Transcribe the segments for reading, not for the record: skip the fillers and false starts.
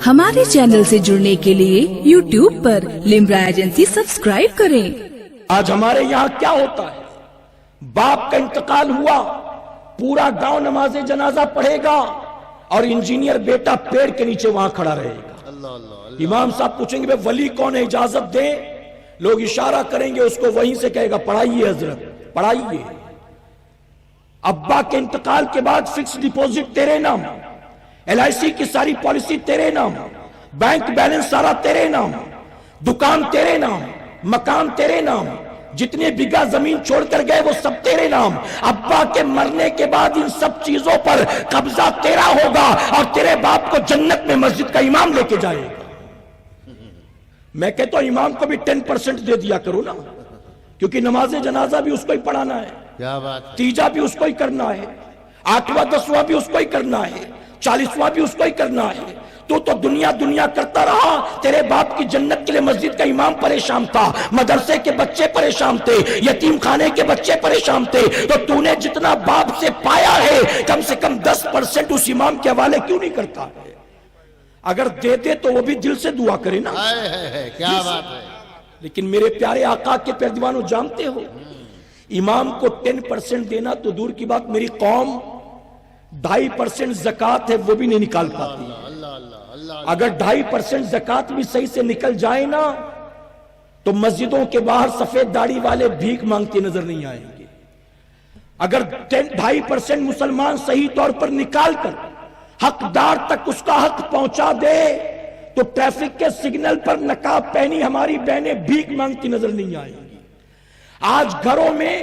ہمارے چینل سے جڑنے کے لیے YouTube پر لمرا ایجنسی سبسکرائب کریں۔ آج ہمارے یہاں کیا ہوتا ہے؟ باپ کا انتقال ہوا، پورا گاؤں نماز جنازہ پڑھے گا اور انجینئر بیٹا پیڑ کے نیچے وہاں کھڑا رہے گا۔ امام صاحب پوچھیں گے ولی کون ہے، اجازت دیں؟ لوگ اشارہ کریں گے، اس کو وہیں سے کہے گا پڑھائیے حضرت پڑھائیے۔ ابا کے انتقال کے بعد فکس ڈپوزٹ تیرے نام، LIC کی ساری پالیسی تیرے نام، بینک بیلنس سارا تیرے نام، دکان تیرے نام، مکان تیرے نام، جتنے بیگھہ زمین چھوڑ کر گئے وہ سب تیرے نام۔ ابا کے مرنے کے بعد ان سب چیزوں پر قبضہ تیرا ہوگا اور تیرے باپ کو جنت میں مسجد کا امام لے کے جائے گا۔ میں کہتا ہوں امام کو بھی 10% دے دیا کرو نا، کیونکہ نماز جنازہ بھی اس کو ہی پڑھانا ہے، کیا بات، تیجا بھی اس کو ہی کرنا ہے، 8واں 10واں بھی اس کو ہی کرنا ہے، 40واں بھی اس کو ہی کرنا ہے۔ تو دنیا کرتا رہا، تیرے باپ کی جنت کے لیے مسجد کا امام پریشان تھا، مدرسے کے بچے پریشان تھے، یتیم خانے کے بچے پریشان تھے، تو نے جتنا باپ سے پایا ہے کم سے کم 10% اس امام کے حوالے کیوں نہیں کرتا ہے؟ اگر دے دے تو وہ بھی دل سے دعا کرے نا، کیا بات ہے۔ لیکن میرے پیارے آقا کے پیروانوں جانتے ہو، امام کو 10% دینا تو دور کی بات، میری قوم 2.5% زکوٰۃ ہے وہ بھی نہیں نکال پاتی۔ اگر 2.5% زکوٰۃ بھی صحیح سے نکل جائے نا تو مسجدوں کے باہر سفید داڑھی والے بھیک مانگتے نظر نہیں آئیں گے۔ اگر 2.5% مسلمان صحیح طور پر نکال کر حقدار تک اس کا حق پہنچا دے تو ٹریفک کے سگنل پر نقاب پہنی ہماری بہنیں بھیک مانگتی نظر نہیں آئیں گی۔ آج گھروں میں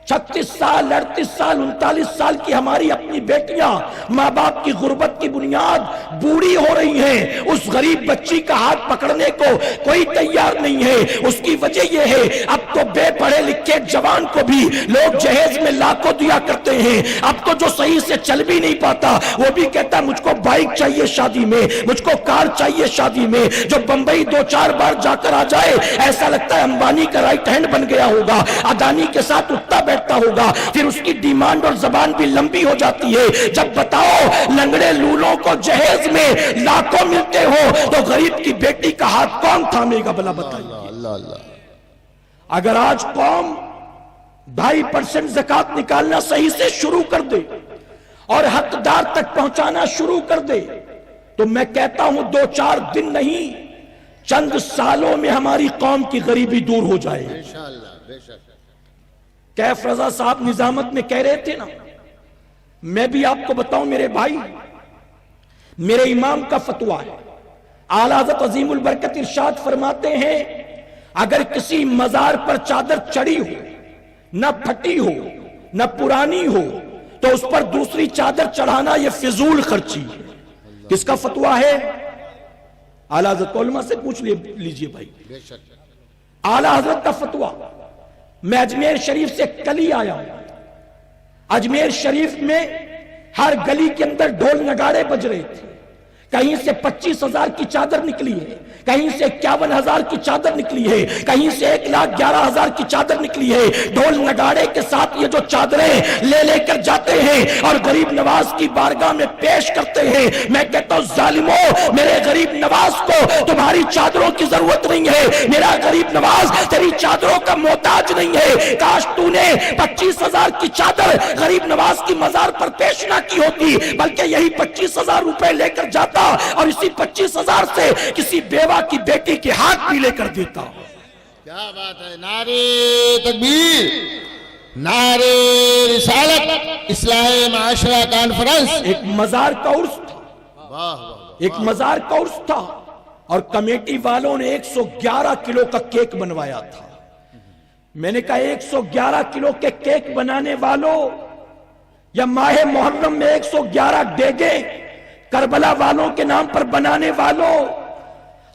36 سال 38 سال 39 سال کی ہماری اپنی بیٹیاں ماں باپ کی غربت کی بنیاد بوڑھی ہو رہی ہیں، اس غریب بچی کا ہاتھ پکڑنے کو کوئی تیار نہیں ہے۔ اس کی وجہ یہ ہے اب تو بے پڑھے لکھے جوان کو بھی لوگ جہیز میں لاکھوں دیا کرتے ہیں، اب تو جو صحیح سے چل بھی نہیں پاتا وہ بھی کہتا ہے مجھ کو بائک چاہیے شادی میں، مجھ کو کار چاہیے شادی میں۔ جو بمبئی 2-4 بار جا کر آ جائے ایسا لگتا ہے امبانی کا رائٹ ہینڈ بن گیا ہوگا، اڈانی کے ساتھ اٹھتا بیٹھتا ہوگا، پھر اس کی ڈیمانڈ اور زبان بھی لمبی ہو جاتی ہے۔ جب بتاؤ لنگڑے لولوں کو جہیز میں لاکھوں ملتے ہو تو غریب کی بیٹی کا ہاتھ کون تھامے گا بلا بتائیے۔ اگر آج قوم 2.5% زکوٰۃ نکالنا صحیح سے شروع کر دے اور حقدار تک پہنچانا شروع کر دے تو میں کہتا ہوں 2-4 دن نہیں چند سالوں میں ہماری قوم کی غریبی دور ہو جائے۔ کیف رضا صاحب نظامت میں کہہ رہے تھے نا، میں بھی آپ کو بتاؤں میرے بھائی، میرے امام کا فتویٰ ہے، اعلیٰ حضرت عظیم البرکت ارشاد فرماتے ہیں اگر کسی مزار پر چادر چڑھی ہو، نہ پھٹی ہو نہ پرانی ہو تو اس پر دوسری چادر چڑھانا یہ فضول خرچی ہے۔ کس کا فتویٰ ہے؟ اعلیٰ حضرت علماء سے پوچھ لیجئے بھائی، اعلیٰ حضرت کا فتویٰ۔ میں اجمیر شریف سے کل ہی آیا ہوں، اجمیر شریف میں ہر گلی کے اندر ڈھول نگارے بج رہے تھے، کہیں سے 25,000 کی چادر نکلی ہے، کہیں سے 51,000 کی چادر نکلی ہے، کہیں سے 1,11,000 کی چادر نکلی ہے۔ ڈھول نگارے کے ساتھ یہ جو چادریں لے کر جاتے ہیں اور غریب نواز کی بارگاہ میں پیش کرتے ہیں، میں کہتا ہوں ظالموں، میرے غریب نواز کو تمہاری چادروں کی ضرورت نہیں ہے، میرا غریب نواز تیری چادروں کا محتاج نہیں ہے۔ کاش تو نے 25,000 کی چادر غریب نواز کی مزار پر پیش نہ کی ہوتی، بلکہ یہی 25,000 روپے لے کر جاتا اور اسی 25,000 سے کسی بیوہ کی بیٹی کے ہاتھ بھی لے کر دیتا۔ کیا بات ہے، نعرہ تکبیر، نعرہ رسالت، اصلاح معاشرہ کانفرنس۔ ایک مزار کا عرس تھا، ایک مزار کا عرس تھا اور کمیٹی والوں نے 111 کلو کا کیک بنوایا تھا۔ میں نے کہا 111 کلو کے کیک بنانے والوں یا ماہ محرم میں 111 ڈیگیں کربلا والوں کے نام پر بنانے والوں،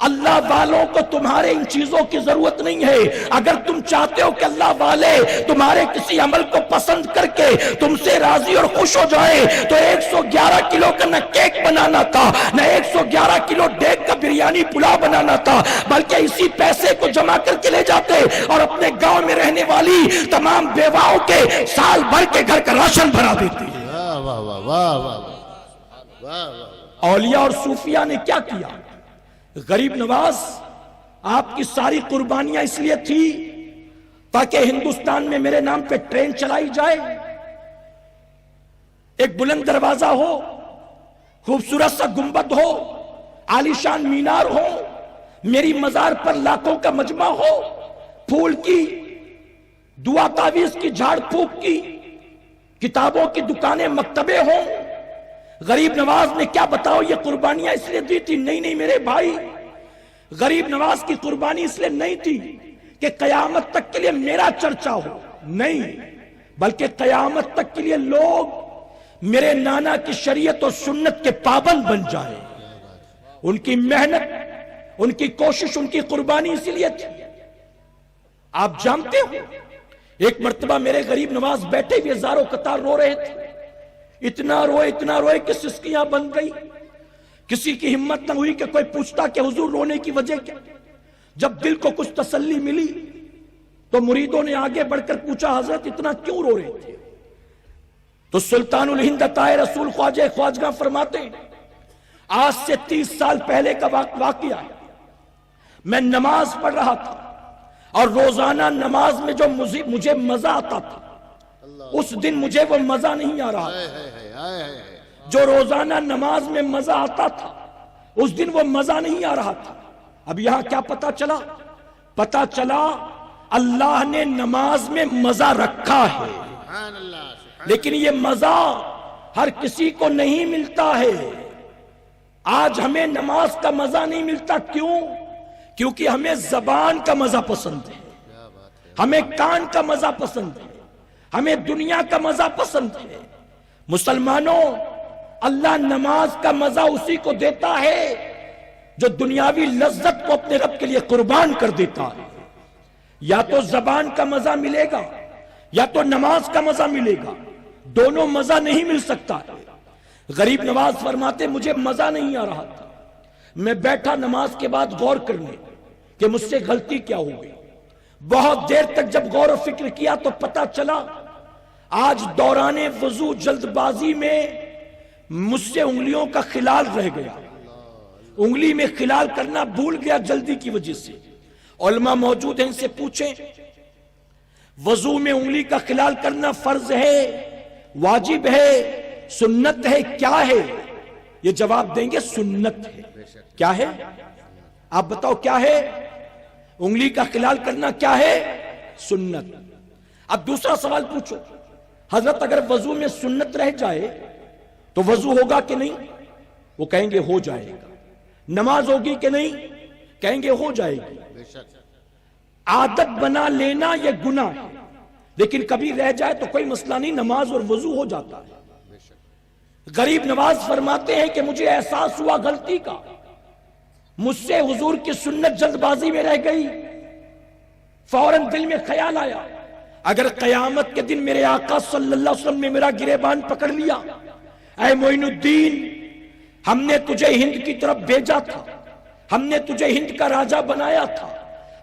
اللہ والوں کو تمہارے ان چیزوں کی ضرورت نہیں ہے۔ اگر تم چاہتے ہو کہ اللہ والے تمہارے کسی عمل کو پسند کر کے تم سے راضی اور خوش ہو جائیں تو 111 کلو کا نہ کیک بنانا تھا، نہ 111 کلو ڈیگ کا بریانی پلاؤ بنانا تھا، بلکہ اسی پیسے کو جمع کر کے لے جاتے اور اپنے گاؤں میں رہنے والی تمام بیواؤں کے سال بھر کے گھر کا راشن بھرا دیتے۔ واہ واہ اولیاء اور صوفیاء نے کیا کیا؟ غریب نواز آپ کی ساری قربانیاں اس لیے تھی تاکہ ہندوستان میں میرے نام پہ ٹرین چلائی جائے، ایک بلند دروازہ ہو، خوبصورت سا گنبد ہو، عالیشان مینار ہو، میری مزار پر لاکھوں کا مجمع ہو، پھول کی دعا تعویذ کی جھاڑ پھونک کی کتابوں کی دکانیں مکتبے ہوں۔ غریب نواز نے کیا بتاؤ یہ قربانیاں اس لیے دی تھی؟ نہیں میرے بھائی، غریب نواز کی قربانی اس لیے نہیں تھی کہ قیامت تک کے لیے میرا چرچا ہو، نہیں، بلکہ قیامت تک کے لیے لوگ میرے نانا کی شریعت اور سنت کے پابند بن جائے۔ ان کی محنت، ان کی کوشش، ان کی قربانی اسی لیے تھی۔ آپ جانتے ہو ایک مرتبہ میرے غریب نواز بیٹھے ہوئے زاروں قطار رو رہے تھے، اتنا روئے کہ سسکیاں بن گئی، کسی کی ہمت نہ ہوئی کہ کوئی پوچھتا کہ حضور رونے کی وجہ کیا؟ جب دل کو کچھ تسلی ملی تو مریدوں نے آگے بڑھ کر پوچھا حضرت اتنا کیوں رو رہے تھے؟ تو سلطان الہند عطائے رسول خواجہ خواجگاں فرماتے ہیں آج سے 30 سال پہلے کا واقعہ ہے، میں نماز پڑھ رہا تھا اور روزانہ نماز میں جو مجھے مزہ آتا تھا اس دن مجھے وہ مزہ نہیں آ رہا تھا، جو روزانہ نماز میں مزہ آتا تھا اس دن وہ مزہ نہیں آ رہا تھا۔ اب یہاں کیا پتا چلا؟ پتا چلا اللہ نے نماز میں مزہ رکھا ہے، سبحان اللہ لیکن یہ مزہ ہر کسی کو نہیں ملتا ہے۔ آج ہمیں نماز کا مزہ نہیں ملتا، کیوں؟ کیونکہ ہمیں زبان کا مزہ پسند ہے، ہمیں کان کا مزہ پسند ہے، ہمیں دنیا کا مزہ پسند ہے۔ مسلمانوں، اللہ نماز کا مزہ اسی کو دیتا ہے جو دنیاوی لذت کو اپنے رب کے لیے قربان کر دیتا ہے۔ یا تو زبان کا مزہ ملے گا یا تو نماز کا مزہ ملے گا، دونوں مزہ نہیں مل سکتا ہے۔ غریب نواز فرماتے مجھے مزہ نہیں آ رہا تھا، میں بیٹھا نماز کے بعد غور کرنے کہ مجھ سے غلطی کیا ہو گئی۔ بہت دیر تک جب غور و فکر کیا تو پتا چلا آج دوران وضو جلد بازی میں مجھ سے انگلیوں کا خلال رہ گیا، انگلی میں خلال کرنا بھول گیا جلدی کی وجہ سے۔ علماء موجود ہیں، ان سے پوچھیں وضو میں انگلی کا خلال کرنا فرض ہے، واجب ہے، سنت ہے، کیا ہے؟ یہ جواب دیں گے سنت ہے۔ کیا ہے؟ آپ بتاؤ کیا ہے؟ انگلی کا خلال کرنا کیا ہے؟ سنت۔ اب دوسرا سوال پوچھو حضرت اگر وضو میں سنت رہ جائے تو وضو ہوگا کہ نہیں؟ وہ کہیں گے ہو جائے گا۔ نماز ہوگی کہ نہیں؟ کہیں گے ہو جائے گی۔ عادت بنا لینا یہ گناہ ہے، لیکن کبھی رہ جائے تو کوئی مسئلہ نہیں، نماز اور وضو ہو جاتا ہے۔ غریب نواز فرماتے ہیں کہ مجھے احساس ہوا غلطی کا، مجھ سے حضور کی سنت جلد بازی میں رہ گئی، فوراً دل میں خیال آیا اگر قیامت کے دن میرے آقا صلی اللہ علیہ وسلم نے میرا گریبان پکڑ لیا، اے معین الدین ہم نے تجھے ہند کی طرف بھیجا تھا، ہم نے تجھے ہند کا راجہ بنایا تھا،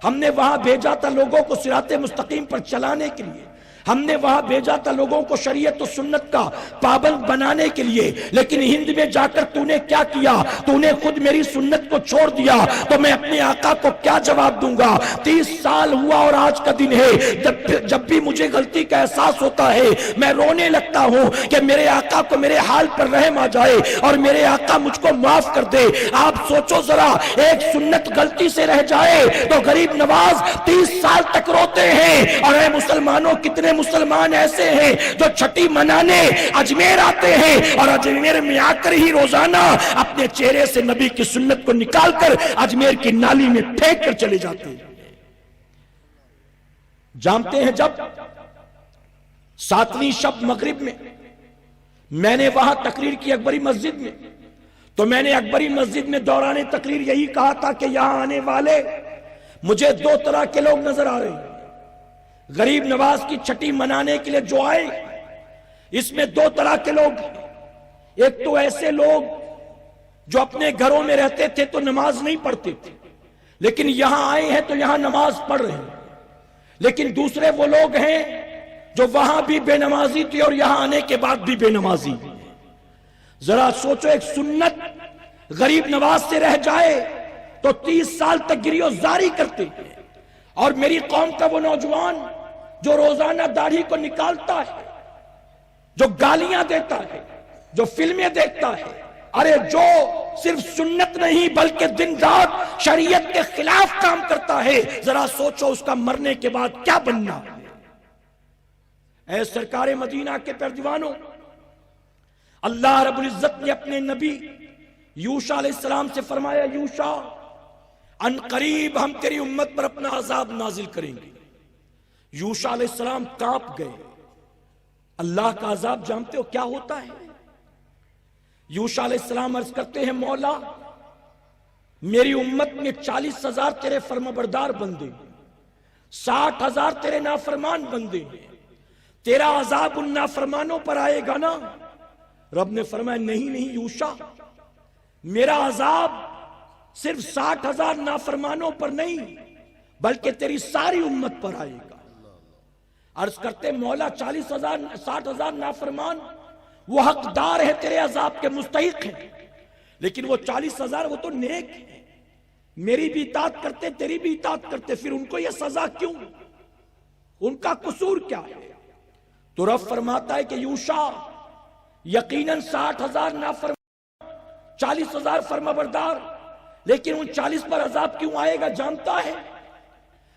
ہم نے وہاں بھیجا تھا لوگوں کو صراط مستقیم پر چلانے کے لیے، ہم نے وہاں بھیجا تھا لوگوں کو شریعت و سنت کا پابند بنانے کے لیے، لیکن ہند میں جا کر تو نے کیا کیا؟ تو نے خود میری سنت کو چھوڑ دیا، تو میں اپنے آقا کو کیا جواب دوں گا؟ 30 سال ہوا اور آج کا دن ہے جب بھی مجھے غلطی کا احساس ہوتا ہے میں رونے لگتا ہوں کہ میرے آقا کو میرے حال پر رحم آ جائے اور میرے آقا مجھ کو معاف کر دے۔ آپ سوچو ذرا، ایک سنت غلطی سے رہ جائے تو غریب نواز 30 سال تک روتے ہیں، اور اے مسلمانوں کتنے مسلمان ایسے ہیں جو چھٹی منانے اجمیر آتے ہیں اور اجمیر میں آ کر ہی روزانہ اپنے چہرے سے نبی کی سنت کو نکال کر اجمیر کی نالی میں پھینک کر چلے جاتے ہیں۔ جانتے ہیں جب 7ویں شب مغرب میں نے وہاں تقریر کی اکبری مسجد میں، تو میں نے اکبری مسجد میں دوران تقریر یہی کہا تھا کہ یہاں آنے والے مجھے 2 طرح کے لوگ نظر آ رہے ہیں۔ غریب نواز کی چھٹی منانے کے لیے جو آئے اس میں 2 طرح کے لوگ ہیں۔ ایک تو ایسے لوگ جو اپنے گھروں میں رہتے تھے تو نماز نہیں پڑھتے تھے، لیکن یہاں آئے ہیں تو یہاں نماز پڑھ رہے ہیں۔ لیکن دوسرے وہ لوگ ہیں جو وہاں بھی بے نمازی تھی اور یہاں آنے کے بعد بھی بے نمازی۔ ذرا سوچو، ایک سنت غریب نواز سے رہ جائے تو 30 سال تک گریو زاری کرتے ہیں، اور میری قوم کا وہ نوجوان جو روزانہ داڑھی کو نکالتا ہے، جو گالیاں دیتا ہے، جو فلمیں دیکھتا ہے، ارے جو صرف سنت نہیں بلکہ دن رات شریعت کے خلاف کام کرتا ہے، ذرا سوچو اس کا مرنے کے بعد کیا بننا ہے۔ اے سرکار مدینہ کے پیروانوں، اللہ رب العزت نے اپنے نبی یوشع علیہ السلام سے فرمایا، یوشع ان قریب ہم تیری امت پر اپنا عذاب نازل کریں گے۔ یوشع علیہ السلام کانپ گئے۔ اللہ کا عذاب جانتے ہو کیا ہوتا ہے؟ یوشع علیہ السلام عرض کرتے ہیں، مولا میری امت میں 40,000 تیرے فرمانبردار بندے، 60,000 تیرے نافرمان بندے ہیں، تیرا عذاب ان نافرمانوں پر آئے گا نا؟ رب نے فرمایا، نہیں یوشع، میرا عذاب صرف 60,000 نافرمانوں پر نہیں بلکہ تیری ساری امت پر آئے گا۔ عرض کرتے مولا 60,000 نافرمان وہ حقدار ہے تیرے عذاب کے، مستحق ہیں، لیکن وہ 40,000 وہ تو نیک ہیں، میری بھی اطاعت کرتے تیری بھی اطاعت کرتے، پھر ان کو یہ سزا کیوں؟ ان کا قصور کیا ہے؟ تو رب فرماتا ہے کہ یوشع یقیناً 60,000 نافرمان، 40,000 فرمانبردار، لیکن ان 40 پر عذاب کیوں آئے گا جانتا ہے؟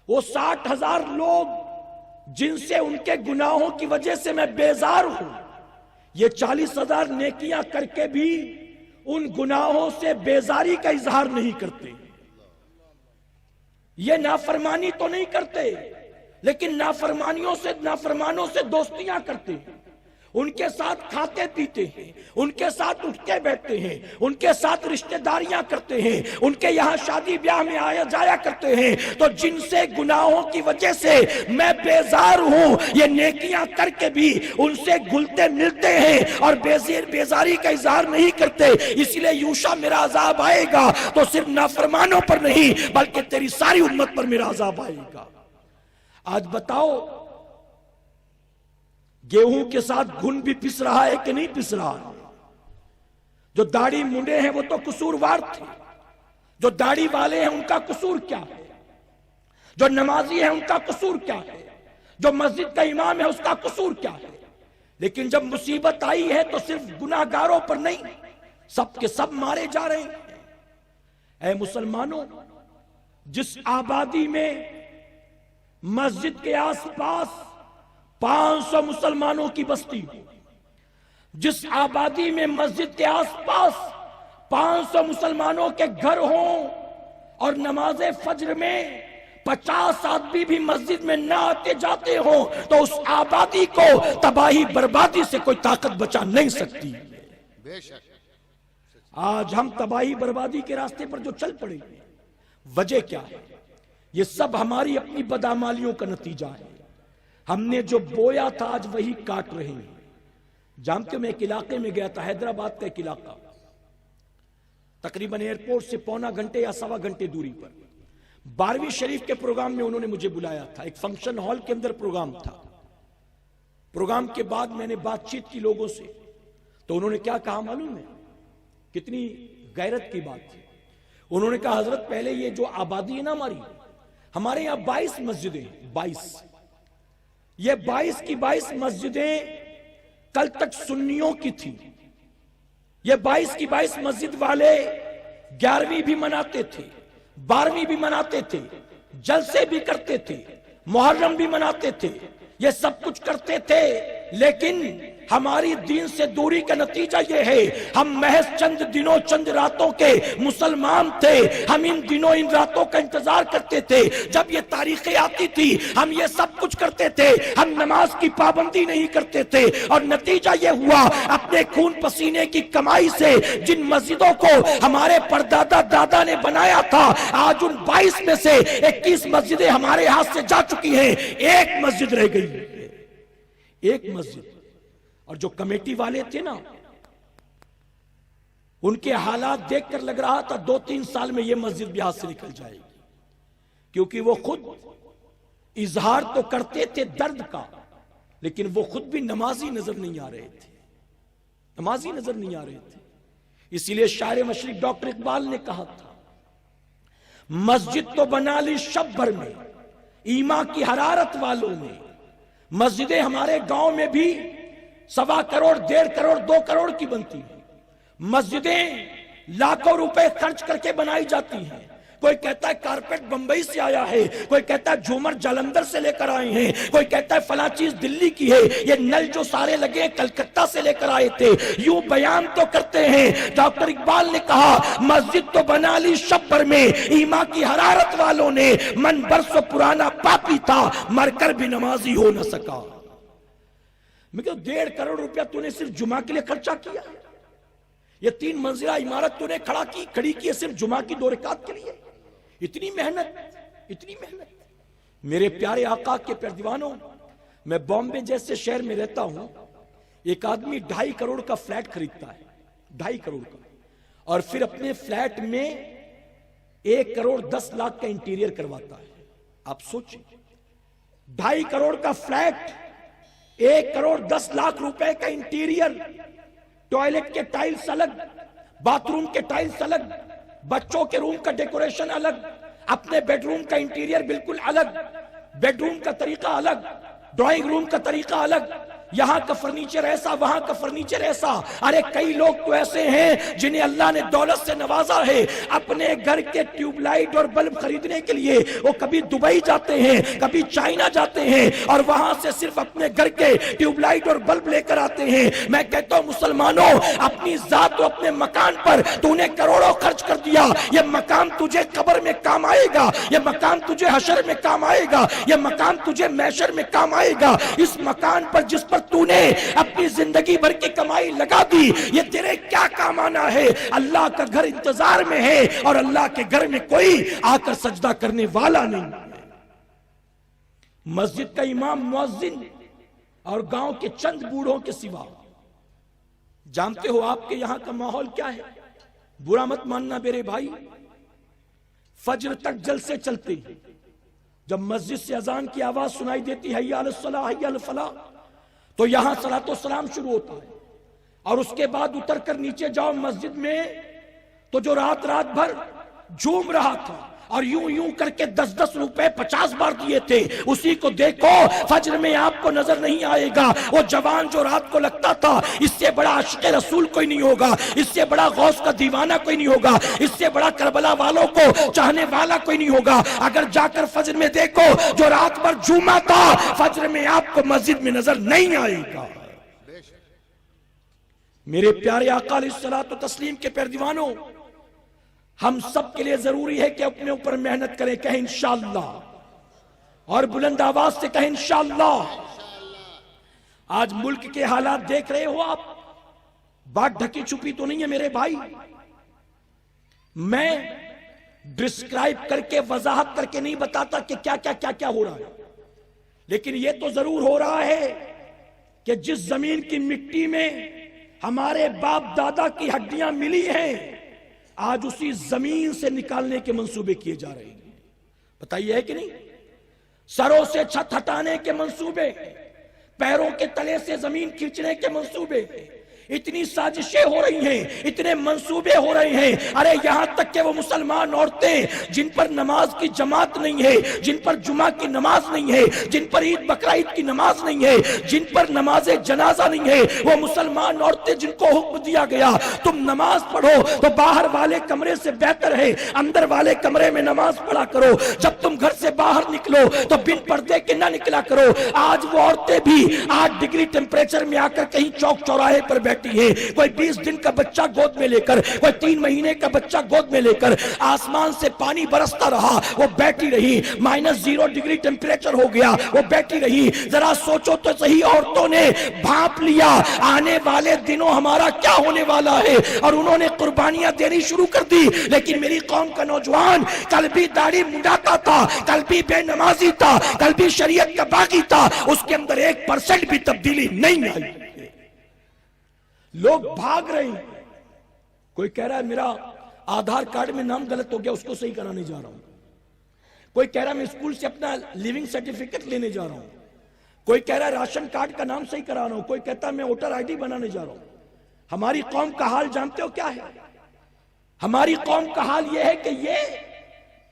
وہ 60,000 لوگ جن سے ان کے گناہوں کی وجہ سے میں بیزار ہوں، یہ 40,000 نیکیاں کر کے بھی ان گناہوں سے بیزاری کا اظہار نہیں کرتے، یہ نافرمانی تو نہیں کرتے لیکن نافرمانوں سے دوستیاں کرتے ہیں، ان کے ساتھ کھاتے پیتے ہیں، ان کے ساتھ اٹھتے بیٹھتے ہیں، ان کے ساتھ رشتہ داریاں کرتے ہیں، ان کے یہاں شادی بیاہ میں آیا جایا کرتے ہیں۔ تو جن سے گناہوں کی وجہ سے میں بیزار ہوں، یہ نیکیاں کر کے بھی ان سے گھلتے ملتے ہیں اور بیزاری کا اظہار نہیں کرتے، اس لیے یوشع میرا عذاب آئے گا تو صرف نافرمانوں پر نہیں بلکہ تیری ساری امت پر میرا عذاب آئے گا۔ آج بتاؤ گیہوں کے ساتھ گھن بھی پس رہا ہے کہ نہیں پس رہا ہے؟ جو داڑھی منڈے ہیں وہ تو قصوروار تھے، جو داڑھی والے ہیں ان کا قصور کیا ہے؟ جو نمازی ہیں ان کا قصور کیا ہے؟ جو مسجد کا امام ہے اس کا قصور کیا ہے؟ لیکن جب مصیبت آئی ہے تو صرف گناہگاروں پر نہیں، سب کے سب مارے جا رہے ہیں۔ اے مسلمانوں، جس آبادی میں مسجد کے آس پاس 500 مسلمانوں کی بستی ہو، جس آبادی میں مسجد کے آس پاس 500 مسلمانوں کے گھر ہوں اور نماز فجر میں 50 آدمی بھی مسجد میں نہ آتے جاتے ہوں، تو اس آبادی کو تباہی بربادی سے کوئی طاقت بچا نہیں سکتی۔ آج ہم تباہی بربادی کے راستے پر جو چل پڑے، وجہ کیا ہے؟ یہ سب ہماری اپنی بدعمالیوں کا نتیجہ ہے۔ ہم نے جو بویا تھا آج وہی کاٹ رہے ہیں۔ جانتے ہو میں ایک علاقے میں گیا تھا، حیدرآباد کا ایک علاقہ، تقریباً ایئرپورٹ سے پونا گھنٹے یا سوا گھنٹے دوری پر، 12ویں شریف کے پروگرام میں انہوں نے مجھے بلایا تھا، ایک فنکشن ہال کے اندر پروگرام تھا۔ پروگرام کے بعد میں نے بات چیت کی لوگوں سے، تو انہوں نے کیا کہا معلوم ہے؟ کتنی غیرت کی بات تھی۔ انہوں نے کہا حضرت پہلے یہ جو آبادی ہے نا ہمارے یہاں 22 مسجدیں، 22، یہ 22 کی 22 مسجدیں کل تک سنیوں کی تھی۔ یہ 22 کی 22 مسجد والے 11ویں بھی مناتے تھے، 12ویں بھی مناتے تھے، جلسے بھی کرتے تھے، محرم بھی مناتے تھے، یہ سب کچھ کرتے تھے، لیکن ہماری دین سے دوری کا نتیجہ یہ ہے ہم محض چند دنوں چند راتوں کے مسلمان تھے۔ ہم ان دنوں ان راتوں کا انتظار کرتے تھے، جب یہ تاریخیں آتی تھی ہم یہ سب کچھ کرتے تھے، ہم نماز کی پابندی نہیں کرتے تھے، اور نتیجہ یہ ہوا اپنے خون پسینے کی کمائی سے جن مسجدوں کو ہمارے پردادا دادا نے بنایا تھا، آج ان 22 میں سے 21 مسجدیں ہمارے ہاتھ سے جا چکی ہیں، ایک مسجد رہ گئی ہے، ایک مسجد۔ اور جو کمیٹی والے تھے نا، ان کے حالات دیکھ کر لگ رہا تھا 2-3 سال میں یہ مسجد بھی ہاتھ سے نکل جائے گی، کیونکہ وہ خود اظہار تو کرتے تھے درد کا، لیکن وہ خود بھی نمازی نظر نہیں آ رہے تھے۔ نمازی نظر نہیں آ رہے تھے. اسی لیے شاعر مشرق ڈاکٹر اقبال نے کہا تھا مسجد تو بنا لی شب بھر میں ایمان کی حرارت والوں نے. مسجدیں ہمارے گاؤں میں بھی 1.25 کروڑ 1.5 کروڑ 2 کروڑ کی بنتی ہیں. مسجدیں لاکھوں روپے خرچ کر کے بنائی جاتی ہیں. کوئی کہتا ہے کارپیٹ بمبئی سے آیا ہے, کوئی کہتا ہے جھومر جالندھر سے لے کر آئے ہیں, کوئی کہتا ہے فلاں چیز دلی کی ہے, یہ نل جو سارے لگے ہیں کلکتہ سے لے کر آئے تھے. یوں بیان تو کرتے ہیں. ڈاکٹر اقبال نے کہا مسجد تو بنا لی شب بھر میں ایمان کی حرارت والوں نے. من برسوں پرانا پاپی تھا مر کر بھی نمازی ہو نہ سکا. میں کہا 1.5 کروڑ روپیہ تو نے صرف جمعہ کے لیے خرچہ کیا. یہ 3 منزلہ عمارت تو نے کھڑی کی ہے صرف جمعہ کی 2 رکعت کے لیے. اتنی محنت. میرے پیارے آقا کے پیارے دیوانوں, میں بامبے جیسے شہر میں رہتا ہوں. ایک آدمی 2.5 کروڑ کا فلیٹ خریدتا ہے, 2.5 کروڑ کا, اور پھر اپنے فلیٹ میں 1 کروڑ 10 لاکھ کا انٹیریئر کرواتا ہے. آپ سوچیں 2.5 کروڑ کا فلیٹ, 1 کروڑ 10 لاکھ روپے کا انٹیریئر, ٹوائلٹ کے ٹائلز الگ, باتھ روم کے ٹائلز الگ, بچوں کے روم کا ڈیکوریشن الگ, اپنے بیڈ روم کا انٹیریئر بالکل الگ, بیڈ روم کا طریقہ الگ, ڈرائنگ روم کا طریقہ الگ, یہاں کا فرنیچر ایسا وہاں کا فرنیچر ایسا. ارے کئی لوگ تو ایسے ہیں جنہیں اللہ نے دولت سے نوازا ہے, اپنے گھر کے ٹیوب لائٹ اور بلب خریدنے کے لیے وہ کبھی دبئی جاتے ہیں, کبھی چائنا جاتے ہیں, اور وہاں سے صرف اپنے گھر کے ٹیوب لائٹ اور بلب لے کر آتے ہیں. میں کہتا ہوں مسلمانوں, اپنی ذات و اپنے مکان پر تو نے کروڑوں خرچ کر دیا. یہ مکان تجھے قبر میں کام آئے گا, یہ مکان تجھے حشر میں کام آئے گا, یہ مکان تجھے محشر میں کام آئے گا. اس مکان پر جس پر تو نے اپنی زندگی بھر کی کمائی لگا دی, یہ تیرے کیا کام آنا ہے؟ اللہ کا گھر انتظار میں ہے, اور اللہ کے گھر میں کوئی آ کر سجدہ کرنے والا نہیں. مسجد کا امام مؤذن اور گاؤں کے چند بوڑھوں کے سوا. جانتے ہو آپ کے یہاں کا ماحول کیا ہے؟ برا مت ماننا میرے بھائی, فجر تک جلسے چلتے ہیں. جب مسجد سے اذان کی آواز سنائی دیتی حی علی الصلاۃ حی علی الفلاح, تو یہاں صلاۃ و سلام شروع ہوتا ہے, اور اس کے بعد اتر کر نیچے جاؤ مسجد میں, تو جو رات بھر جھوم رہا تھا اور یوں کر کے 10 روپے 50 بار دیے تھے, اسی کو دیکھو فجر میں آپ کو نظر نہیں آئے گا. وہ جوان جو رات کو لگتا تھا اس سے بڑا عاشق رسول کوئی نہیں ہوگا, اس سے بڑا غوث کا دیوانہ کوئی نہیں ہوگا, اس سے بڑا کربلا والوں کو چاہنے والا کوئی نہیں ہوگا. اگر جا کر فجر میں دیکھو جو رات بھر جھوما تھا, فجر میں آپ کو مسجد میں نظر نہیں آئے گا. میرے پیارے آقا علیہ الصلوۃ والتسلیم کے پیارے دیوانوں, ہم سب کے لیے ضروری ہے کہ اپنے اوپر محنت کریں. کہیں انشاءاللہ, اور بلند آواز سے کہیں انشاءاللہ. آج ملک کے حالات دیکھ رہے ہو آپ, بات ڈھکی چھپی تو نہیں ہے میرے بھائی. میں ڈسکرائب کر کے وضاحت کر کے نہیں بتاتا کہ کیا ہو رہا ہے, لیکن یہ تو ضرور ہو رہا ہے کہ جس زمین کی مٹی میں ہمارے باپ دادا کی ہڈیاں ملی ہیں, آج اسی زمین سے نکالنے کے منصوبے کیے جا رہے ہیں. بتائیے ہے کہ نہیں؟ سروں سے چھت ہٹانے کے منصوبے, پیروں کے تلے سے زمین کھینچنے کے منصوبے, اتنی سازشیں ہو رہی ہیں, اتنے منصوبے ہو رہے ہیں. ارے یہاں تک کہ وہ مسلمان عورتیں جن پر نماز کی جماعت نہیں ہے, جن پر جمعہ کی نماز نہیں ہے, جن پر عید بقرعید کی نماز نہیں ہے, جن پر نماز جنازہ نہیں ہے, وہ مسلمان عورتیں جن کو حکم دیا گیا تم نماز پڑھو تو باہر والے کمرے سے بہتر ہے اندر والے کمرے میں نماز پڑھا کرو, جب تم گھر سے باہر نکلو تو بن پردے کے نہ نکلا کرو. آج وہ عورتیں بھی 8 ڈگری ٹیمپریچر میں آ کر کہیں چوک چوراہے پر بیٹھی ہے, کوئی 20 دن کا بچہ گود میں لے کر, کوئی 3 مہینے کا بچہ گود میں لے کر, آسمان سے پانی برستا رہا, وہ بیٹھی رہی. -0 ڈگری ٹیمپریچر ہو گیا, وہ بیٹھی رہی. ذرا سوچو تو صحیح, عورتوں نے بھانپ لیا آنے والے دنوں ہمارا کیا ہونے والا ہے, اور انہوں نے قربانیاں دینی شروع کر دی. لیکن میری قوم کا نوجوان کل بھی داڑھی منڈاتا تھا, کل بھی بے نمازی تھا, کل بھی شریعت کا باغی تھا, اس کے اندر 1% بھی تبدیلی نہیں آئی. لوگ بھاگ رہے ہیں. کوئی کہہ رہا ہے میرا آدھار کارڈ میں نام غلط ہو گیا, اس کو صحیح کرانے جا رہا ہوں. کوئی کہہ رہا ہے میں اسکول سے اپنا لیونگ سرٹیفکیٹ لینے جا رہا ہوں. کوئی کہہ رہا ہے راشن کارڈ کا نام صحیح کرا رہا ہوں. کوئی کہتا ہے میں ووٹر آئی ڈی بنانے جا رہا ہوں. ہماری قوم کا حال جانتے ہو کیا ہے؟ ہماری قوم کا حال یہ ہے کہ یہ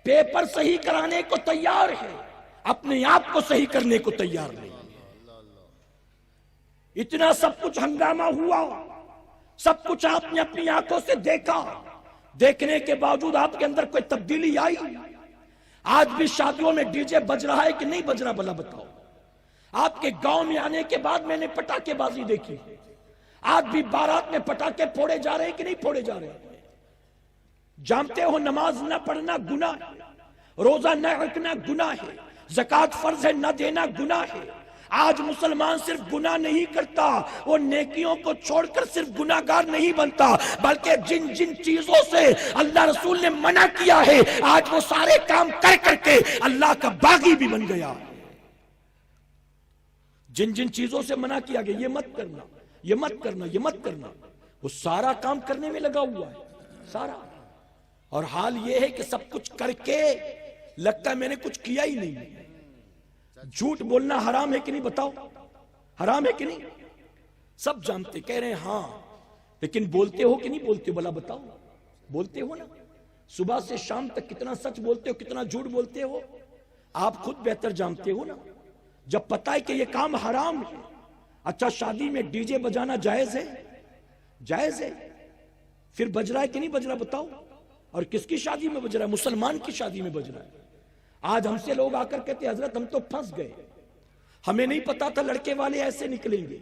پیپر صحیح کرانے کو تیار ہے، اپنے آپ کو صحیح کرنے کو تیار نہیں۔ اتنا سب کچھ ہنگامہ ہوا، سب کچھ آپ نے اپنی آنکھوں سے دیکھا، دیکھنے کے باوجود آپ کے اندر کوئی تبدیلی آئی؟ آج بھی شادیوں میں ڈی جے بج رہا ہے کہ نہیں بج رہا؟ بھلا بتاؤ۔ آپ کے گاؤں میں آنے کے بعد میں نے پٹاخے بازی دیکھی، آج بھی بارات میں پٹاخے پھوڑے جا رہے ہیں کہ نہیں پھوڑے جا رہے ہیں؟ جانتے ہو نماز نہ پڑھنا گناہ ہے، روزہ نہ رکھنا گناہ ہے، زکوٰۃ فرض ہے نہ دینا گناہ ہے۔ آج مسلمان صرف گناہ نہیں کرتا، وہ نیکیوں کو چھوڑ کر صرف گناہگار نہیں بنتا، بلکہ جن جن چیزوں سے اللہ رسول نے منع کیا ہے آج وہ سارے کام کر کر کے اللہ کا باغی بھی بن گیا۔ جن جن چیزوں سے منع کیا گیا، یہ مت کرنا، یہ مت کرنا، یہ مت کرنا، وہ سارا کام کرنے میں لگا ہوا ہے، سارا۔ اور حال یہ ہے کہ سب کچھ کر کے لگتا ہے میں نے کچھ کیا ہی نہیں۔ جھوٹ بولنا حرام ہے کہ نہیں؟ بتاؤ، حرام ہے کہ نہیں؟ سب جانتے، کہہ رہے ہیں ہاں، لیکن بولتے ہو کہ نہیں بولتے؟ بھلا بتاؤ، بولتے ہو نا؟ صبح سے شام تک کتنا سچ بولتے ہو، کتنا جھوٹ بولتے ہو؟ آپ خود بہتر جانتے ہو نا۔ جب پتہ ہے کہ یہ کام حرام ہے، اچھا شادی میں ڈی جے بجانا جائز ہے؟ جائز ہے، پھر بج رہا ہے کہ نہیں بج رہا؟ بتاؤ۔ اور کس کی شادی میں بج رہا ہے؟ مسلمان کی شادی میں بج رہا ہے۔ آج ہم سے لوگ آ کر کہتے ہیں حضرت ہم تو پھنس گئے، ہمیں نہیں پتا تھا لڑکے والے ایسے نکلیں گے،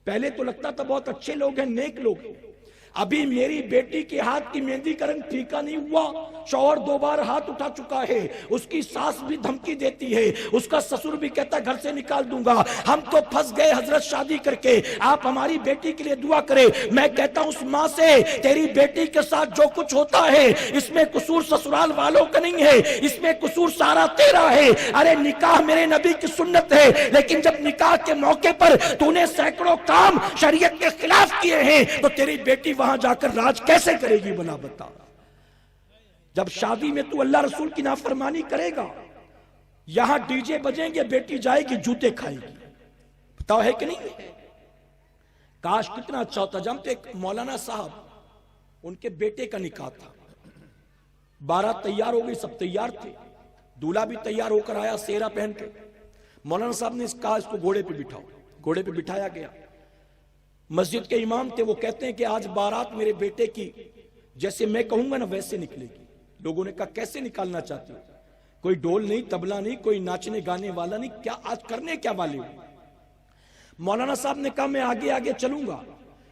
پہلے تو لگتا تھا بہت اچھے لوگ ہیں، نیک لوگ ہیں۔ ابھی میری بیٹی کے ہاتھ کی مہندی کا رنگ پھیکا نہیں ہوا، شوہر 2 بار ہاتھ اٹھا چکا ہے، اس کی ساس بھی دھمکی دیتی ہے، اس کا سسر بھی کہتا ہے گھر سے نکال دوں گا۔ ہم تو پھنس گئے حضرت شادی کر کے، آپ ہماری بیٹی کے لیے دعا کریں۔ میں کہتا ہوں اس ماں سے تیری بیٹی کے ساتھ جو کچھ ہوتا ہے اس میں قصور سسرال والوں کا نہیں ہے، اس میں قصور سارا تیرا ہے۔ ارے نکاح میرے نبی کی سنت ہے، لیکن جب نکاح کے موقع پر تو نے سینکڑوں کام شریعت کے خلاف کیے ہیں تو تیری بیٹی وہاں جا کر راج کیسے کرے گی؟ بنا بتا۔ جب شادی میں تو اللہ رسول کی نافرمانی کرے گا، یہاں ڈی جے بجیں گے، بیٹی جائے گی جوتے کھائے گی، بتاؤ ہے کہ نہیں؟ کاش کتنا اچھا ہوتا۔ جانتے ایک مولانا صاحب، ان کے بیٹے کا نکاح تھا، بارات تیار ہو گئی، سب تیار تھے، دولہا بھی تیار ہو کر آیا سیرا پہن کے۔ مولانا صاحب نے کہا اس کو گھوڑے پہ بٹھاؤ، گھوڑے پہ بٹھایا گیا۔ مسجد کے امام تھے، وہ کہتے ہیں کہ آج بارات میرے بیٹے کی جیسے میں کہوں گا نا ویسے نکلے گی۔ لوگوں نے کہا کیسے نکالنا چاہتے ہو؟ کوئی ڈھول نہیں، تبلا نہیں، کوئی ناچنے گانے والا نہیں، کیا آج کرنے کیا والے ہو؟ مولانا صاحب نے کہا میں آگے آگے چلوں گا،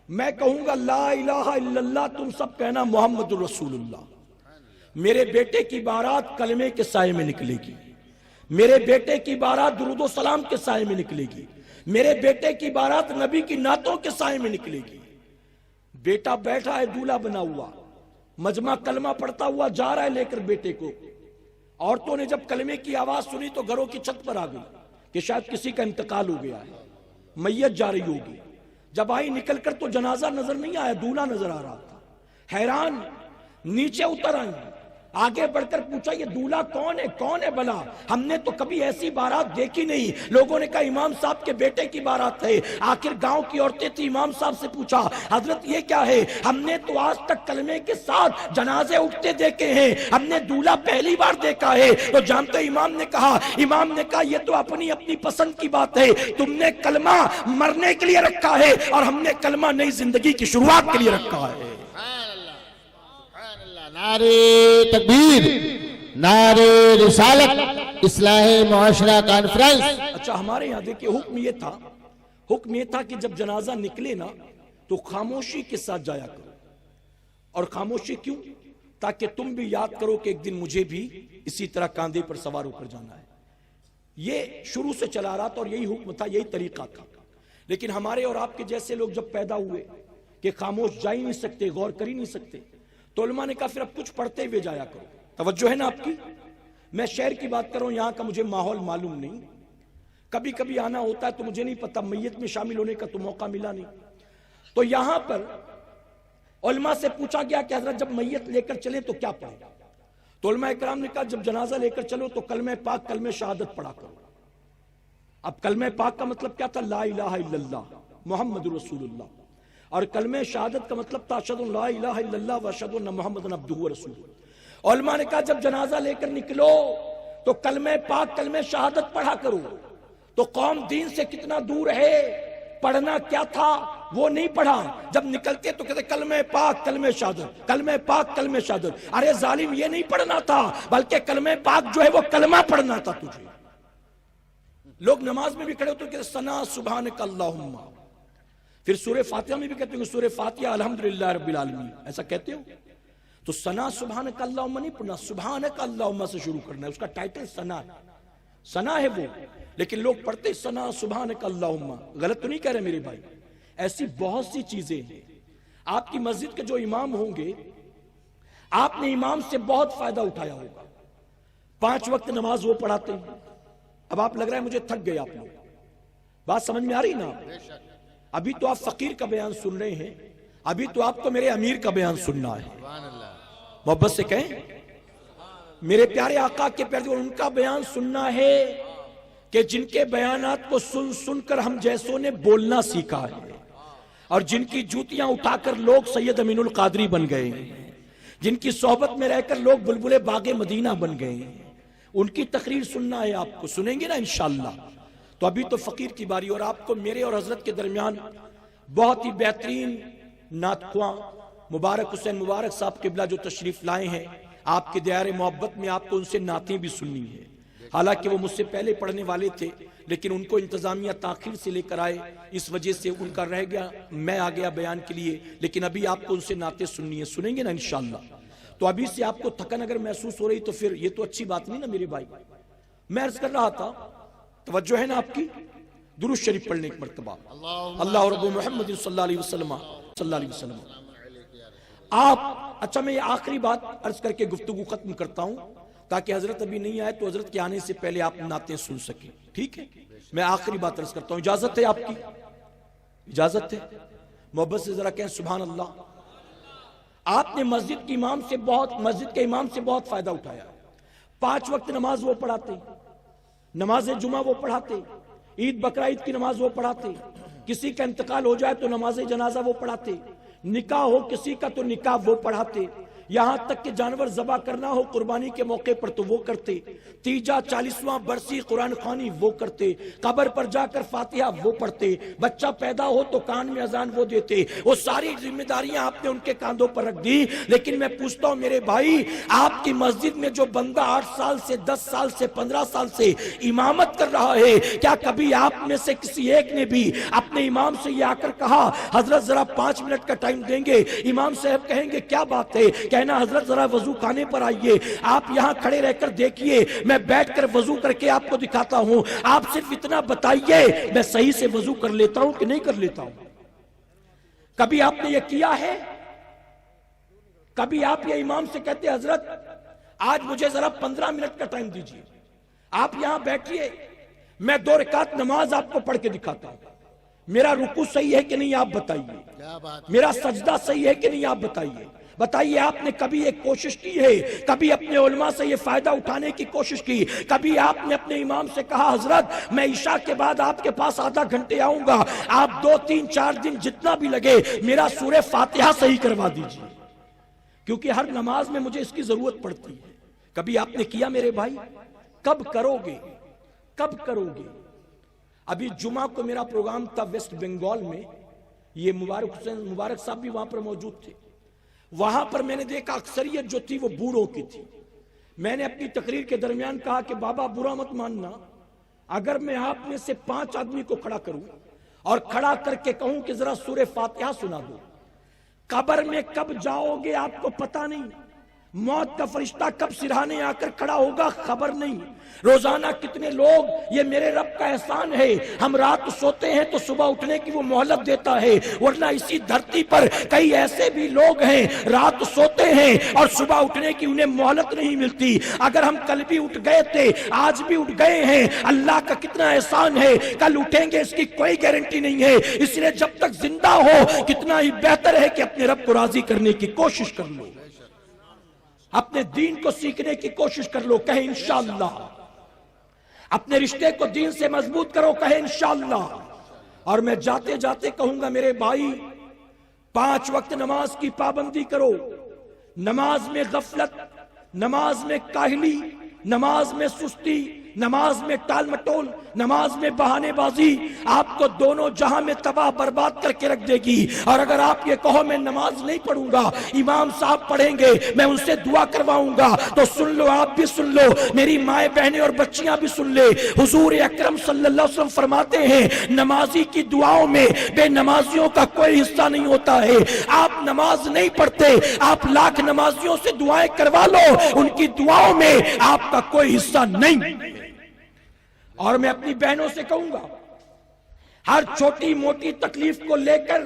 میں کہوں گا لا الہ الا اللہ، تم سب کہنا محمد الرسول اللہ۔ میرے بیٹے کی بارات کلمے کے سائے میں نکلے گی، میرے بیٹے کی بارات درود و سلام کے سائے میں نکلے گی، میرے بیٹے کی بارات نبی کی نعتوں کے سائے میں نکلے گی۔ بیٹا بیٹھا ہے دولہا بنا ہوا، مجمع کلمہ پڑھتا ہوا جا رہا ہے لے کر بیٹے کو۔ عورتوں نے جب کلمے کی آواز سنی تو گھروں کی چھت پر آ گئی کہ شاید کسی کا انتقال ہو گیا ہے، میت جا رہی ہوگی۔ جب آئی نکل کر تو جنازہ نظر نہیں آیا، دولہا نظر آ رہا تھا۔ حیران نیچے اتر آئی، آگے بڑھ کر پوچھا یہ دولہا کون ہے؟ کون ہے بلا؟ ہم نے تو کبھی ایسی بارات دیکھی نہیں۔ لوگوں نے کہا امام صاحب کے بیٹے کی بارات ہے۔ آخر گاؤں کی عورتیں تھی، امام صاحب سے پوچھا حضرت یہ کیا ہے؟ ہم نے تو آج تک کلمے کے ساتھ جنازے اٹھتے دیکھے ہیں، ہم نے دولہا پہلی بار دیکھا ہے۔ تو جانتے امام نے کہا یہ تو اپنی اپنی پسند کی بات ہے، تم نے کلمہ مرنے کے لیے رکھا ہے اور ہم نے کلمہ نئی زندگی کی شروعات کے لیے رکھا ہے۔ نعرے تکبیر، نعرے رسالت، اصلاح معاشرہ کانفرنس۔ اچھا ہمارے یہاں دیکھیں حکم یہ تھا کہ جب جنازہ نکلے نا تو خاموشی کے ساتھ جایا کرو۔ اور خاموشی کیوں؟ تاکہ تم بھی یاد کرو کہ ایک دن مجھے بھی اسی طرح کاندھے پر سوار ہو کر جانا ہے۔ یہ شروع سے چلا رہا تھا اور یہی حکم تھا، یہی طریقہ تھا۔ لیکن ہمارے اور آپ کے جیسے لوگ جب پیدا ہوئے کہ خاموش جا ہی نہیں سکتے، غور کر ہی نہیں سکتے، تو علماء نے کہا پھر اب کچھ پڑھتے ہوئے جایا کرو۔ توجہ ہے نا آپ کی؟ میں شہر کی بات کر رہا ہوں، یہاں کا مجھے ماحول معلوم نہیں، کبھی کبھی آنا ہوتا ہے تو مجھے نہیں پتا، میت میں شامل ہونے کا تو موقع ملا نہیں۔ تو یہاں پر علماء سے پوچھا گیا کہ حضرت جب میت لے کر چلیں تو کیا پڑھیں؟ تو علماء اکرام نے کہا جب جنازہ لے کر چلو تو کلمہ پاک، کلمہ شہادت پڑھا کرو۔ اب کلمہ پاک کا مطلب کیا تھا؟ لا الہ الا اللہ محمد رسول اللہ۔ اور کلمہ شہادت کا مطلب تھا اشہد ان لا الہ الا اللہ و اشہد ان محمد عبدہ و رسولہ۔ علماء نے کہا جب جنازہ لے کر نکلو تو کلمہ پاک کلمہ شہادت پڑھا کرو۔ تو قوم دین سے کتنا دور ہے، پڑھنا کیا تھا وہ نہیں پڑھا، جب نکلتے تو کہتے کلمہ پاک کلمہ شہادت، کلمہ پاک کلمہ شہادت۔ ارے ظالم یہ نہیں پڑھنا تھا، بلکہ کلمہ پاک جو ہے وہ کلمہ پڑھنا تھا تجھے۔ لوگ نماز میں بھی کھڑے ہوتے کہتے ثنا سبحانک اللہم، پھر سورہ فاتحہ میں بھی کہتے ہیں سورہ فاتحہ الحمدللہ رب العالمین، ایسا کہتے ہو؟ تو ثنا سبحانک اللہم نہیں پڑھنا، سبحانک اللہم سے شروع کرنا ہے، اس کا ٹائٹل ثنا ہے وہ، لیکن لوگ پڑھتے ثنا سبحانک اللہم۔ غلط تو نہیں کہہ رہے میرے بھائی، ایسی بہت سی چیزیں ہیں۔ آپ کی مسجد کے جو امام ہوں گے، آپ نے امام سے بہت فائدہ اٹھایا ہوگا، 5 وقت نماز وہ پڑھاتے ہیں۔ اب آپ لگ رہا ہے مجھے تھک گئے آپ لوگ، بات سمجھ میں آ رہی نا؟ ابھی تو آپ فقیر کا بیان سن رہے ہیں، ابھی تو آپ کو میرے امیر کا بیان سننا ہے۔ محبت سے کہیں میرے پیارے آقا کے پیارے ان کا بیان سننا ہے کہ جن کے بیانات کو سن سن کر ہم جیسوں نے بولنا سیکھا ہے، اور جن کی جوتیاں اٹھا کر لوگ سید امین القادری بن گئے ہیں، جن کی صحبت میں رہ کر لوگ بلبل باغ مدینہ بن گئے ہیں، ان کی تقریر سننا ہے آپ کو، سنیں گے نا انشاءاللہ؟ تو ابھی تو فقیر کی باری، اور آپ کو میرے اور حضرت کے درمیان بہت ہی بہترین نعت خواں مبارک حسین مبارک صاحب قبلہ جو تشریف لائے ہیں، آپ کے دیار محبت میں آپ کو ان سے نعتیں بھی سننی ہے۔ حالانکہ وہ مجھ سے پہلے پڑھنے والے تھے، لیکن ان کو انتظامیہ تاخیر سے لے کر آئے، اس وجہ سے ان کا رہ گیا، میں آ گیا بیان کے لیے، لیکن ابھی آپ کو ان سے نعتیں سننی ہے، سنیں گے نا انشاءاللہ؟ تو ابھی سے آپ کو تھکن اگر محسوس ہو رہی تو پھر یہ تو اچھی بات نہیں نا میرے بھائی۔ میں عرض کر رہا تھا، توجہ ہے نا آپ کی؟ درود شریف پڑھنے ایک مرتبہ، اللہ رب محمد صلی اللہ علیہ وسلم۔ آپ اچھا میں یہ آخری بات عرض کر کے گفتگو ختم کرتا ہوں، تاکہ حضرت ابھی نہیں آئے تو حضرت کے آنے سے پہلے آپ نعتیں سن سکیں، ٹھیک ہے؟ میں آخری بات عرض کرتا ہوں، اجازت ہے آپ کی؟ اجازت ہے؟ محبت سے ذرا کہیں سبحان اللہ۔ آپ نے مسجد کے امام سے بہت فائدہ اٹھایا، 5 وقت نماز وہ پڑھاتے، نماز جمعہ وہ پڑھاتے، عید بقرعید کی نماز وہ پڑھاتے، کسی کا انتقال ہو جائے تو نماز جنازہ وہ پڑھاتے، نکاح ہو کسی کا تو نکاح وہ پڑھاتے، یہاں تک کہ جانور ذبح کرنا ہو قربانی کے موقع پر تو وہ کرتے، 40واں برسی قرآن خوانی وہ کرتے، قبر پر جا کر فاتحہ وہ پڑھتے، بچہ پیدا ہو تو کان میں اذان وہ دیتے، وہ ساری ذمہ داریاں آپ نے ان کے کاندھوں پر رکھ دی۔ لیکن میں پوچھتا ہوں میرے بھائی، آپ کی مسجد میں جو بندہ 8 سال سے 10 سال سے 15 سال سے امامت کر رہا ہے، کیا کبھی آپ میں سے کسی ایک نے بھی اپنے امام سے یہ آ کر کہا حضرت ذرا 5 منٹ کا ٹائم دیں گے؟ امام صاحب کہیں گے کیا بات ہے، کہنا حضرت ذرا وضو خانے پر آئیے، آپ یہاں کھڑے رہ کر دیکھیے، میں بیٹھ کر وضو کر کے آپ کو دکھاتا ہوں، آپ صرف اتنا بتائیے میں صحیح سے وضو کر لیتا ہوں کہ نہیں کر لیتا ہوں؟ کبھی آپ نے یہ کیا ہے؟ کبھی آپ یہ امام سے کہتے حضرت آج مجھے ذرا 15 منٹ کا ٹائم دیجیے، آپ یہاں بیٹھیے، میں 2 رکعت نماز آپ کو پڑھ کے دکھاتا ہوں، میرا رکوع صحیح ہے کہ نہیں آپ بتائیے، میرا سجدہ صحیح ہے کہ نہیں آپ بتائیے۔ بتائیے آپ نے کبھی ایک کوشش کی ہے، کبھی اپنے علماء سے یہ فائدہ اٹھانے کی کوشش کی، کبھی آپ نے اپنے امام سے کہا حضرت میں عشاء کے بعد آپ کے پاس آدھا گھنٹے آؤں گا، آپ 2 3 4 دن جتنا بھی لگے میرا سورہ فاتحہ صحیح کروا دیجیے، کیونکہ ہر نماز میں مجھے اس کی ضرورت پڑتی ہے۔ کبھی آپ نے کیا میرے بھائی؟ کب کرو گے؟ کب کرو گے؟ ابھی جمعہ کو میرا پروگرام تھا ویسٹ بنگال میں، یہ مبارک حسین مبارک صاحب بھی وہاں پر موجود تھے، وہاں پر میں نے دیکھا اکثریت جو تھی وہ بوڑھوں کی تھی۔ میں نے اپنی تقریر کے درمیان کہا کہ بابا برا مت ماننا، اگر میں آپ میں سے 5 آدمی کو کھڑا کروں اور کھڑا کر کے کہوں کہ ذرا سورہ فاتحہ سنا دو، قبر میں کب جاؤ گے آپ کو پتہ نہیں، موت کا فرشتہ کب سرہانے آ کر کھڑا ہوگا خبر نہیں، روزانہ کتنے لوگ، یہ میرے رب کا احسان ہے، ہم رات سوتے ہیں تو صبح اٹھنے کی وہ مہلت دیتا ہے، ورنہ اسی دھرتی پر کئی ایسے بھی لوگ ہیں رات سوتے ہیں اور صبح اٹھنے کی انہیں مہلت نہیں ملتی۔ اگر ہم کل بھی اٹھ گئے تھے، آج بھی اٹھ گئے ہیں، اللہ کا کتنا احسان ہے، کل اٹھیں گے اس کی کوئی گارنٹی نہیں ہے، اس لیے جب تک زندہ ہو کتنا ہی بہتر ہے کہ اپنے رب کو راضی کرنے کی کوشش کر لو، اپنے دین کو سیکھنے کی کوشش کر لو، کہیں انشاءاللہ، اپنے رشتے کو دین سے مضبوط کرو، کہیں انشاءاللہ۔ اور میں جاتے جاتے کہوں گا میرے بھائی، 5 وقت نماز کی پابندی کرو. نماز میں غفلت، نماز میں کاہلی، نماز میں سستی، نماز میں ٹال مٹول، نماز میں بہانے بازی آپ کو دونوں جہاں میں تباہ برباد کر کے رکھ دے گی. اور اگر آپ یہ کہو میں نماز نہیں پڑھوں گا، امام صاحب پڑھیں گے، میں ان سے دعا کرواؤں گا، تو سن لو، آپ بھی سن لو، میری مائیں بہنیں اور بچیاں بھی سن لے. حضور اکرم صلی اللہ علیہ وسلم فرماتے ہیں نمازی کی دعاؤں میں بے نمازیوں کا کوئی حصہ نہیں ہوتا ہے. آپ نماز نہیں پڑھتے، آپ لاکھ نمازیوں سے دعائیں کروا لو، ان کی دعاؤں میں آپ کا کوئی حصہ نہیں. اور میں اپنی بہنوں سے کہوں گا، ہر چھوٹی موٹی تکلیف کو لے کر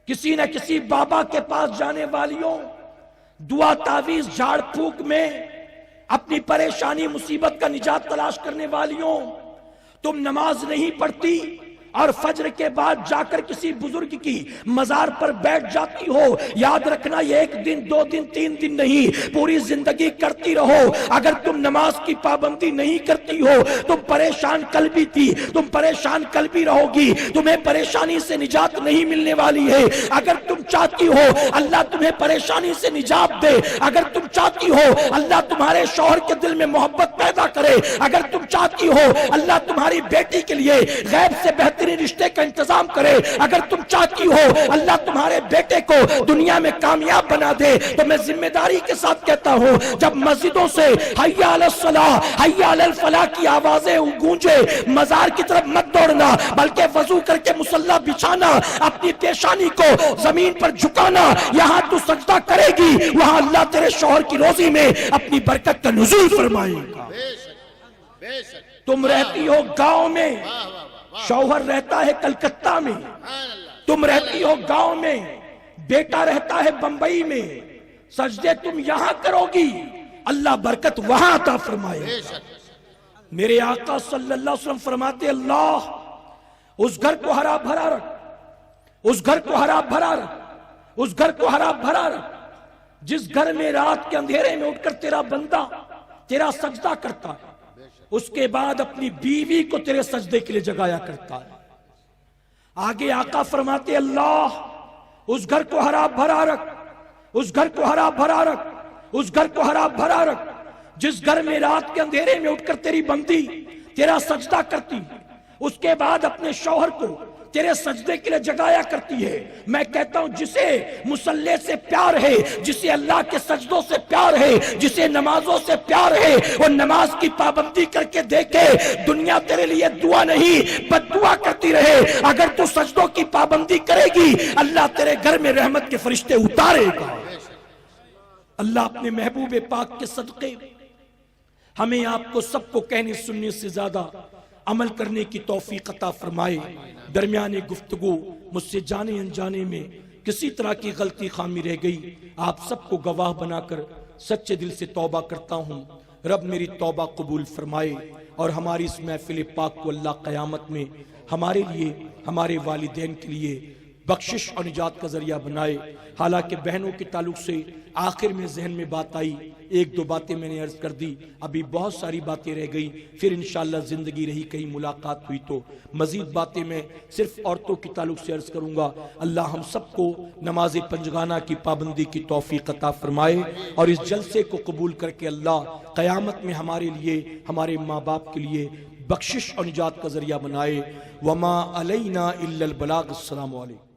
کسی نہ کسی بابا کے پاس جانے والیوں، دعا تعویذ جھاڑ پھونک میں اپنی پریشانی مصیبت کا نجات تلاش کرنے والیوں، تم نماز نہیں پڑھتی اور فجر کے بعد جا کر کسی بزرگ کی مزار پر بیٹھ جاتی ہو. یاد رکھنا یہ 1 دن 2 دن 3 دن نہیں، پوری زندگی کرتی رہو. اگر تم نماز کی پابندی نہیں کرتی ہو تم پریشان قلبی تھی، تم پریشان قلبی رہو گی، تمہیں پریشانی سے نجات نہیں ملنے والی ہے. اگر تم چاہتی ہو اللہ تمہیں پریشانی سے نجات دے، اگر تم چاہتی ہو اللہ تمہارے شوہر کے دل میں محبت پیدا کرے، اگر تم چاہتی ہو اللہ تمہاری بیٹی کے لیے غیب سے بہتر رشتے کا انتظام کرے، اگر تم چاہتی ہو اللہ تمہارے بیٹے کو دنیا میں کامیاب بنا دے، تو میں ذمہ داری کے ساتھ کہتا ہوں جب مسجدوں سے حی علی الصلاۃ حی علی الفلاح کی آوازیں گونجے، مزار کی طرف مت دوڑنا، بلکہ وضو کر کے مصلی بچھانا، اپنی پیشانی کو زمین پر جھکانا. یہاں تو سجدہ کرے گی وہاں اللہ تیرے شوہر کی روزی میں اپنی برکت کا نزول فرمائے گا. تم رہتی ہو گاؤں میں، شوہر رہتا ہے کلکتہ میں، تم رہتی ہو گاؤں میں، بیٹا رہتا ہے بمبئی میں، سجدے تم یہاں کرو گی اللہ برکت وہاں عطا فرمائے. میرے آقا صلی اللہ علیہ وسلم فرماتے اللہ اس گھر کو ہرا بھرا رکھ، اس گھر کو ہرا بھرا رکھ، اس گھر کو ہرا بھرا رکھ جس گھر میں رات کے اندھیرے میں اٹھ کر تیرا بندہ تیرا سجدہ کرتا ہے، اس کے بعد اپنی بیوی کو تیرے سجدے کے لیے جگایا کرتا ہے. آگے آقا فرماتے اللہ اس گھر کو ہرا بھرا رکھ، اس گھر کو ہرا بھرا رکھ، اس گھر کو ہرا بھرا رکھ جس گھر میں رات کے اندھیرے میں اٹھ کر تیری بندی تیرا سجدہ کرتی، اس کے بعد اپنے شوہر کو تیرے سجدے کے لیے جگایا کرتی ہے. میں کہتا ہوں جسے مصلی سے پیار ہے، جسے اللہ کے سجدوں سے پیار ہے، جسے نمازوں سے پیار ہے، وہ نماز کی پابندی کر کے دیکھے، دنیا تیرے لیے دعا نہیں بد دعا کرتی رہے. اگر تو سجدوں کی پابندی کرے گی اللہ تیرے گھر میں رحمت کے فرشتے اتارے گا. اللہ اپنے محبوب پاک کے صدقے ہمیں آپ کو سب کو کہنے سننے سے زیادہ عمل کرنے کی توفیق عطا فرمائے. درمیان گفتگو مجھ سے جانے انجانے میں کسی طرح کی غلطی خامی رہ گئی، آپ سب کو گواہ بنا کر سچے دل سے توبہ کرتا ہوں. رب میری توبہ قبول فرمائے اور ہماری اس محفل پاک کو اللہ قیامت میں ہمارے لیے، ہمارے والدین کے لیے بخشش اور نجات کا ذریعہ بنائے. حالانکہ بہنوں کے تعلق سے آخر میں ذہن میں بات آئی، 1-2 باتیں میں نے عرض کر دی، ابھی بہت ساری باتیں رہ گئی، پھر انشاءاللہ زندگی رہی کہیں ملاقات ہوئی تو مزید باتیں میں صرف عورتوں کے تعلق سے عرض کروں گا. اللہ ہم سب کو نماز پنجگانہ کی پابندی کی توفیق عطا فرمائے اور اس جلسے کو قبول کر کے اللہ قیامت میں ہمارے لیے، ہمارے ماں باپ کے لیے بخشش اور نجات کا ذریعہ بنائے. وما علینا الا البلاغ. السلام علیکم.